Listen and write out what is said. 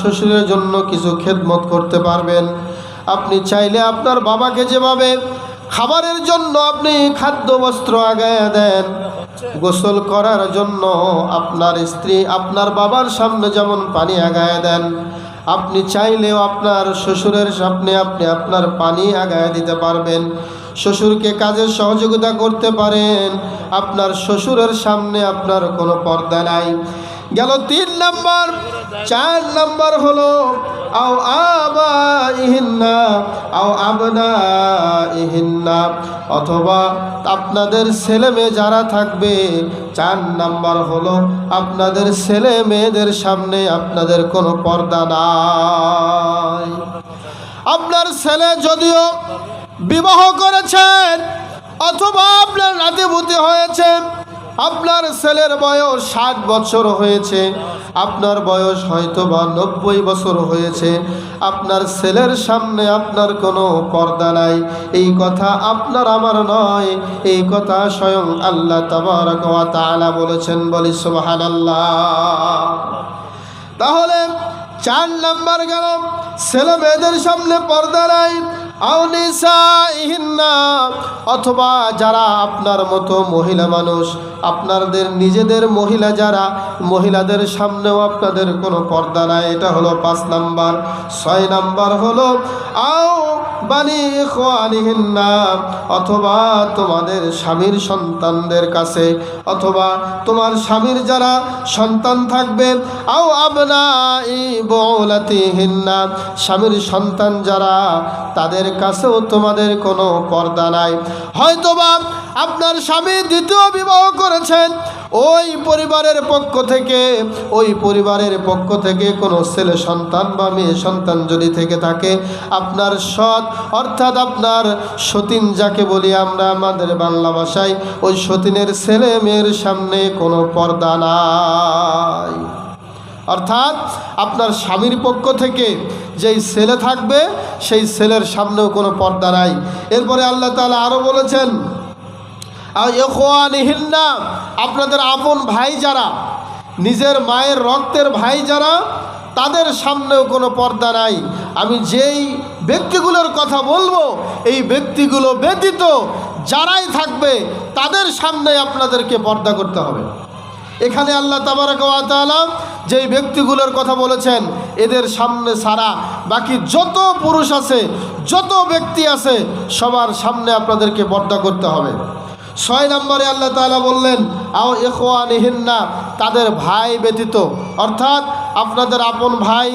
শ্বশুরের জন্য কিছু খেদমত করতে পারবেন। আপনি চাইলে আপনার বাবাকে যেভাবে খাবারের জন্য আপনি খাদ্য বস্ত্র আগায়া দেন, গোসল করার জন্য আপনার স্ত্রী আপনার বাবার সামনে যেমন পানি আগায়া দেন, আপনি চাইলেও আপনার শ্বশুরের সামনে আপনি আপনার পানি আগায়া দিতে পারবেন। শ্বশুরকে কাজের সহযোগিতা করতে পারেন। আপনার শ্বশুরের সামনে আপনার কোনো পর্দা নাই। গেল 3 নাম্বার। 4 নাম্বার হলো আও আবাইহিন্না আও আবনাইহিন্না, অথবা আপনাদের ছেলে মেয়ে যারা থাকবে। 4 নাম্বার হলো আপনাদের ছেলে মেয়েদের সামনে আপনাদের কোনো পর্দা নাই। আপনার ছেলে যদিও বিবাহ করেছেন অথবা আপনার নাতিপুতি হয়েছে, আপনার ছেলের বয়স 60 বছর হয়েছে, আপনার বয়স হয়তো বা 90 বছর হয়েছে, আপনার ছেলের সামনে আপনার কোনো পর্দা নাই। এই কথা আপনার আমার নয়, এই কথা স্বয়ং আল্লাহ তাবারক ওয়া তাআলা বলেছেন। বলি সুবহানাল্লাহ। তাহলে 4 নাম্বার গেল, ছেলে মেয়েদের সামনে পর্দা নাই। আও নিসাইহিন্না, অথবা যারা আপনার মতো মহিলা মানুষ, আপনাদের নিজেদের মহিলা যারা, মহিলাদের সামনেও আপনাদের কোনো পর্দা নাই। এটা হলো 5 নাম্বার। 6 নাম্বার হলো আও বানি ইখওয়ানিহিন্না, অথবা তোমাদের স্বামীর সন্তানদের কাছে, অথবা তোমার স্বামীর যারা সন্তান থাকবে, আও আবনাই বুলাতিহিন্না, স্বামীর সন্তান যারা, তাদের কাছেও তোমাদের কোনো পর্দা নাই। হয়তোবা আপনার স্বামী দ্বিতীয় বিবাহ করেছেন, ওই পরিবারের পক্ষ থেকে কোনো ছেলে সন্তান বা মেয়ে সন্তান যদি থেকে থাকে, আপনার সৎ অর্থাৎ আপনার সতীন যাকে বলি আমরা আমাদের বাংলা ভাষায়, ওই সতীনের ছেলে মেয়ের সামনে কোনো পর্দা নাই। অর্থাৎ আপনার স্বামীর পক্ষ থেকে যেই ছেলে থাকবে সেই ছেলের সামনেও কোনো পর্দা নাই। এরপরে আল্লাহ তাআলা আরও বলেছেন আর ইখওয়ানিহিন্না, আপনাদের আপন ভাই যারা, নিজের মায়ের রক্তের ভাই যারা, তাদের সামনেও কোনো পর্দা নাই। আমি যেই ব্যক্তিগুলোর কথা বলবো এই ব্যক্তিগুলো ব্যতীত যারাই থাকবে তাদের সামনে আপনাদেরকে পর্দা করতে হবে। এখানে আল্লাহ তাবারক ওয়া তাআলা যেই ব্যক্তিগুলোর কথা বলেছেন এদের সামনে ছাড়া বাকি যত পুরুষ আছে, যত ব্যক্তি আছে, সবার সামনে আপনাদেরকে পর্দা করতে হবে। 6 নম্বরে আল্লাহ তাআলা বললেন আও ইখওয়ানিহিন্না, তাদের ভাই ব্যতীত, অর্থাৎ আপনাদের আপন ভাই